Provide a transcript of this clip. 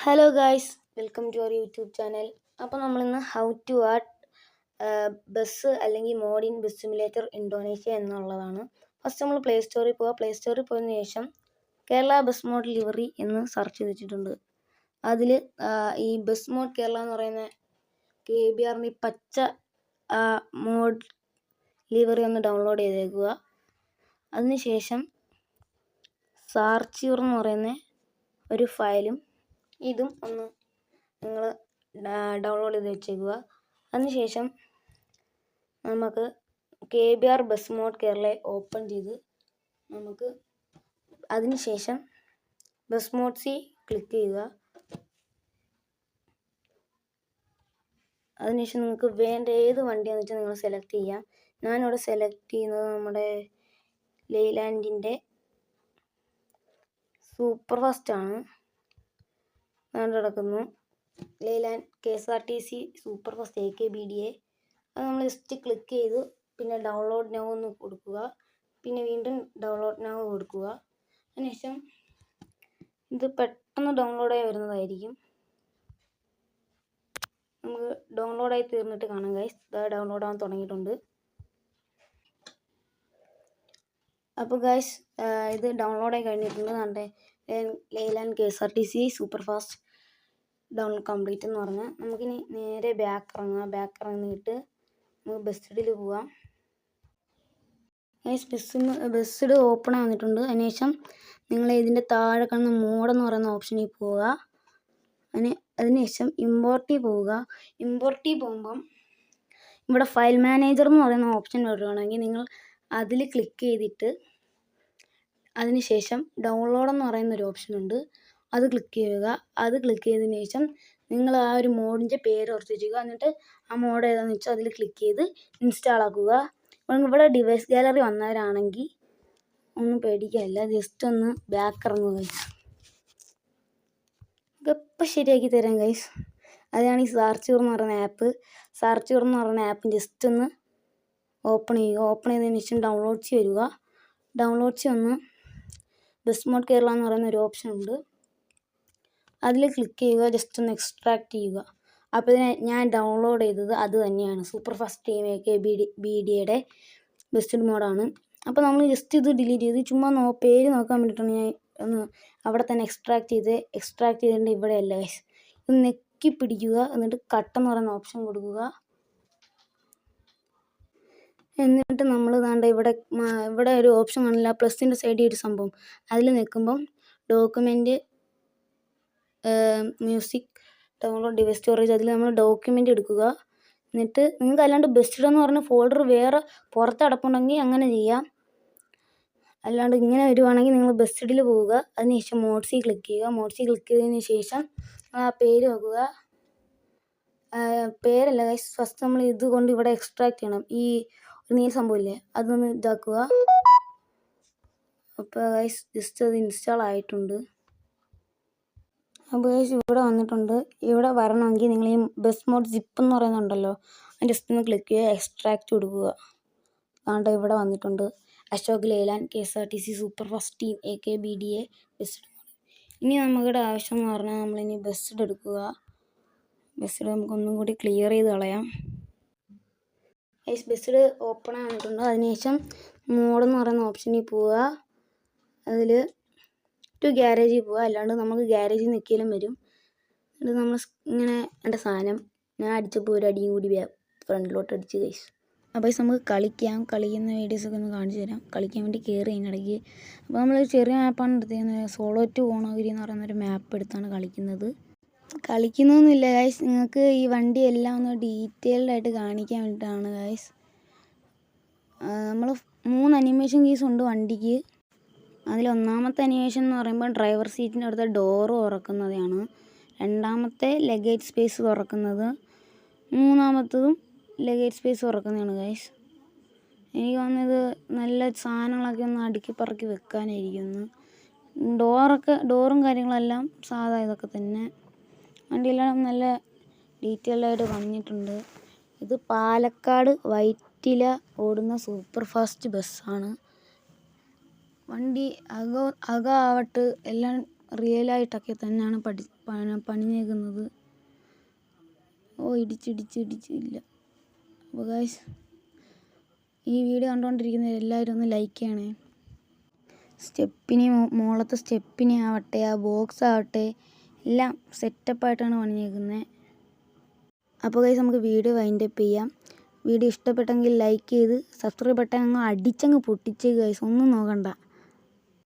Hello guys, welcome to our YouTube channel. അപ്പോൾ നമ്മളിന്ന് how to add bus അല്ലെങ്കിൽ mod in bus simulator Indonesia എന്നുള്ളതാണ്. First നമ്മൾ play സ്റ്റോറിൽ പോവുക. പ്ലേ സ്റ്റോറിൽ പോയതിനു ശേഷം കേരള ബസ് മോഡ് ലിവറി എന്ന് സെർച്ച് ചെയ്ത് വെച്ചിട്ടുണ്ട്. അതിൽ ഈ ബസ് മോഡ് കേരള എന്ന് പറയുന്ന KBR ഈ പച്ച മോഡ് ലിവറി ഒന്ന് ഡൗൺലോഡ് ചെയ്തേക്കുക. അതിനുശേഷം സാർച്ചിയൂർ എന്ന് പറയുന്ന ഒരു ഫയലും ഇതും ഒന്ന് നിങ്ങൾ ഡൗൺലോഡ് ചെയ്ത് വെച്ചേക്കുക. അതിനുശേഷം നമുക്ക് KBR bus mod Kerala open ചെയ്ത് നമുക്ക് അതിനുശേഷം ബസ് മോഡ് സി ക്ലിക്ക് ചെയ്യുക. അതിനുശേഷം നിങ്ങൾക്ക് വേണ്ട ഏത് വണ്ടിയാണെന്ന് വെച്ചാൽ നിങ്ങൾ സെലക്ട് ചെയ്യാം. ഞാനിവിടെ സെലക്ട് ചെയ്യുന്നത് നമ്മുടെ ലെയ്ലാൻഡിൻ്റെ സൂപ്പർ ഫാസ്റ്റ് ആണ്. കിടക്കുന്നു Leyland KSRTC super fast AKBDA. അത് നമ്മൾ ജസ്റ്റ് ക്ലിക്ക് ചെയ്ത് പിന്നെ ഡൗൺലോഡ് നൗ ഒന്ന് കൊടുക്കുക. പിന്നെ വീണ്ടും ഡൗൺലോഡ് നൗ കൊടുക്കുക. അതിനുശേഷം ഇത് പെട്ടെന്ന് ഡൗൺലോഡായി വരുന്നതായിരിക്കും. നമുക്ക് ഡൗൺലോഡായി തീർന്നിട്ട് കാണാം ഗൈസ്. ഡൗൺലോഡ് ആവാൻ തുടങ്ങിയിട്ടുണ്ട്. അപ്പോൾ ഗൈസ് ഇത് ഡൗൺലോഡായി കഴിഞ്ഞിട്ടുണ്ട്. നമ്മുടെ Leyland KSRTC super fast download complete എന്ന് പറഞ്ഞാൽ നമുക്കിനി നേരെ ബാക്ക് ഇറങ്ങിയിട്ട് നമുക്ക് ബസ്സിഡിൽ പോവാം. ബസ്സിഡ് ഓപ്പൺ ആവുന്നിട്ടുണ്ട്. അതിനുശേഷം നിങ്ങൾ ഇതിൻ്റെ താഴെ കാണുന്ന മോഡെന്ന് പറയുന്ന ഓപ്ഷനിൽ പോവുക. അതിനുശേഷം ഇമ്പോർട്ടിൽ പോവുക. ഇമ്പോർട്ടിൽ പോകുമ്പം ഇവിടെ ഫയൽ മാനേജർ എന്ന് പറയുന്ന ഓപ്ഷൻ വരുവാണെങ്കിൽ നിങ്ങൾ അതിൽ ക്ലിക്ക് ചെയ്തിട്ട് അതിനുശേഷം ഡൗൺലോഡ് എന്ന് പറയുന്നൊരു ഓപ്ഷൻ ഉണ്ട്. അത് ക്ലിക്ക് ചെയ്യുക. അത് ക്ലിക്ക് ചെയ്തതിന് ശേഷം നിങ്ങൾ ആ ഒരു മോഡിൻ്റെ പേര് ഉറച്ചു വെക്കുക. എന്നിട്ട് ആ മോഡ് ഏതാണെന്ന് വെച്ചാൽ അതിൽ ക്ലിക്ക് ചെയ്ത് ഇൻസ്റ്റാൾ ആക്കുക. ഇവിടെ ഡിവൈസ് ഗാലറി വന്നവരാണെങ്കിൽ ഒന്നും പേടിക്കാനില്ല. ജസ്റ്റ് ഒന്ന് ബാക്ക് ഇറങ്ങുക ഗൈസ്. ഇപ്പം ശരിയാക്കി തരാം ഗൈസ്. അതാണ് ഈ സാർച്ചിയൂർ എന്ന് പറയുന്ന ആപ്പ്. സാർച്ചിയൂർ എന്ന് പറയുന്ന ആപ്പ് ജസ്റ്റ് ഒന്ന് ഓപ്പൺ ചെയ്യുക. ഓപ്പൺ ചെയ്തതിന് ശേഷം ഡൗൺലോഡ്സ് വരിക. ഡൗൺലോഡ്സ് വന്ന് ബസ് മോഡ് കേരള എന്ന് പറയുന്ന ഒരു ഓപ്ഷൻ ഉണ്ട്. അതിൽ ക്ലിക്ക് ചെയ്യുക. ജസ്റ്റ് ഒന്ന് എക്സ്ട്രാക്ട് ചെയ്യുക. അപ്പോൾ ഞാൻ ഡൗൺലോഡ് ചെയ്തത് അത് തന്നെയാണ്. Super fast team AKBDA best മോഡാണ്. അപ്പോൾ നമ്മൾ ജസ്റ്റ് ഇത് ഡിലീറ്റ് ചെയ്ത് ചുമ്മാ പേര് നോക്കാൻ വേണ്ടിയിട്ടാണ് ഞാൻ ഒന്ന് അവിടെ തന്നെ എക്സ്ട്രാക്ട് ചെയ്തിട്ടുണ്ട്. ഇവിടെയല്ല ഗൈസ്. ഇത് നെക്കി പിടിക്കുക. എന്നിട്ട് കട്ടെന്ന് പറയുന്ന ഓപ്ഷൻ കൊടുക്കുക. എന്നിട്ട് നമ്മൾ ദാണ്ട ഇവിടെ ഒരു ഓപ്ഷൻ കാണില്ല, പ്ലസിൻ്റെ സൈഡിൽ ഒരു സംഭവം. അതിൽ നിൽക്കുമ്പം document music download device storage അതിൽ നമ്മൾ ഡോക്യുമെൻ്റ് എടുക്കുക. എന്നിട്ട് നിങ്ങൾക്ക് അല്ലാണ്ട് ബെസ്റ്റ് എന്ന് പറഞ്ഞ ഫോൾഡർ വേറെ പുറത്ത് അടപ്പുണ്ടെങ്കിൽ അങ്ങനെ ചെയ്യാം. അല്ലാണ്ട് ഇങ്ങനെ വരുവാണെങ്കിൽ നിങ്ങൾ ബെസ്റ്റിഡിൽ പോവുക. അതിനുശേഷം മോഡ് സി ക്ലിക്ക് ചെയ്യുക. മോഡ് സി ക്ലിക്ക് ചെയ്തതിന് ശേഷം ആ പേര് നോക്കുക. പേരല്ല ഗൈസ്, ഫസ്റ്റ് നമ്മൾ ഇത് കൊണ്ട് ഇവിടെ എക്സ്ട്രാക്ട് ചെയ്യണം. ഈ ഒരു നീല സംഭവമില്ലേ, അതൊന്ന് ഇതാക്കുക. അപ്പോൾ ഗൈസ് ജസ്റ്റ് അത് ഇൻസ്റ്റാൾ ആയിട്ടുണ്ട്. അപ്പോൾ ഗൈസ് ഇവിടെ വന്നിട്ടുണ്ട്. ഇവിടെ വരണമെങ്കിൽ നിങ്ങൾ ഈ ബസ് മോഡ് സിപ്പ് എന്ന് പറയുന്നുണ്ടല്ലോ, ജസ്റ്റ് ഒന്ന് ക്ലിക്ക് ചെയ്യുക. എക്സ്ട്രാക്ട് കൊടുക്കുക. അതുകൊണ്ട് ഇവിടെ വന്നിട്ടുണ്ട് Ashok Leyland KSRTC super fast team AKBDA BUSSID. ഇനി നമുക്കിവിടെ ആവശ്യം എന്ന് പറഞ്ഞാൽ നമ്മളിനി ബസ്സിഡ് എടുക്കുക. ബസ്സിഡ് നമുക്കൊന്നും കൂടി ക്ലിയർ ചെയ്ത് കളയാം. ബസ്സിഡ് ഓപ്പൺ ആയിട്ടുണ്ട്. അതിനുശേഷം മോഡെന്ന് പറയുന്ന ഓപ്ഷനിൽ പോവുക. അതിൽ ടു ഗ്യാരേജിൽ പോവുക. അല്ലാണ്ട് നമുക്ക് ഗ്യാരേജിൽ നിൽക്കലും വരും. എന്നിട്ട് നമ്മൾ ഇങ്ങനെ എൻ്റെ സാധനം ഞാൻ അടിച്ചപ്പോൾ ഒരു അടിയും കൂടി ഫ്രണ്ടിലോട്ട് അടിച്ച് ഗൈസ്. അപ്പോൾ നമുക്ക് കളിക്കാം. കളിക്കുന്ന വീഡിയോസൊക്കെ ഒന്ന് കാണിച്ചു തരാം. കളിക്കാൻ വേണ്ടി കയറി അതിനിടയ്ക്ക്. അപ്പോൾ നമ്മൾ ചെറിയ മാപ്പാണ് എടുത്തിരുന്നത്. സോളോ ടു ഓണഗിരി എന്ന് പറയുന്നൊരു മാപ്പ് എടുത്താണ് കളിക്കുന്നത്. കളിക്കുന്നൊന്നുമില്ല ഗൈസ്, നിങ്ങൾക്ക് ഈ വണ്ടി എല്ലാം ഒന്ന് ഡീറ്റെയിൽഡ് ആയിട്ട് കാണിക്കാൻ വേണ്ടിയിട്ടാണ് ഗൈസ്. നമ്മൾ 3 അനിമേഷൻ കീസ് ഉണ്ട് വണ്ടിക്ക്. അതിൽ ഒന്നാമത്തെ അനിമേഷൻ എന്ന് പറയുമ്പോൾ ഡ്രൈവർ സീറ്റിൻ്റെ അടുത്ത ഡോറ് തുറക്കുന്നതാണ്. രണ്ടാമത്തെ ലഗേജ് സ്പേസ് തുറക്കുന്നത്. മൂന്നാമത്തതും ലഗേജ് സ്പേസ് തുറക്കുന്നതാണ് ഗൈസ്. എനിക്ക് തോന്നുന്നത് നല്ല സാധനങ്ങളൊക്കെ ഒന്ന് അടുക്കി പറക്കി വെക്കാനായിരിക്കുന്നു. ഡോറും കാര്യങ്ങളെല്ലാം സാധാ ഇതൊക്കെ തന്നെ. വണ്ടിയെല്ലാം നല്ല ഡീറ്റെയിൽഡായിട്ട് പണിഞ്ഞിട്ടുണ്ട്. ഇത് പാലക്കാട് വൈറ്റില ഓടുന്ന സൂപ്പർ ഫാസ്റ്റ് ബസ്സാണ്. വണ്ടി അകമാവട്ട് എല്ലാം റിയലായിട്ടൊക്കെ തന്നെയാണ് പണിഞ്ഞേക്കുന്നത്. ഇടിച്ചില്ല. അപ്പോൾ ഗൈസ്, ഈ വീഡിയോ കണ്ടുകൊണ്ടിരിക്കുന്ന എല്ലാവരും ഒന്ന് ലൈക്ക് ചെയ്യണേ. മുകളത്തെ സ്റ്റെപ്പിനി ആവട്ടെ, ആ ബോക്സ് ആവട്ടെ, എല്ലാം സെറ്റപ്പായിട്ടാണ് പണിഞ്ഞേക്കുന്നത്. അപ്പോൾ ഗൈസ്, നമുക്ക് വീഡിയോ വൈൻഡപ്പ് ചെയ്യാം. വീഡിയോ ഇഷ്ടപ്പെട്ടെങ്കിൽ ലൈക്ക് ചെയ്ത് സബ്സ്ക്രൈബ് ബട്ടൺ അങ്ങ് അടിച്ചങ്ങ് പൊട്ടിച്ചേക്ക് ഗൈസ്, ഒന്നും നോക്കണ്ട.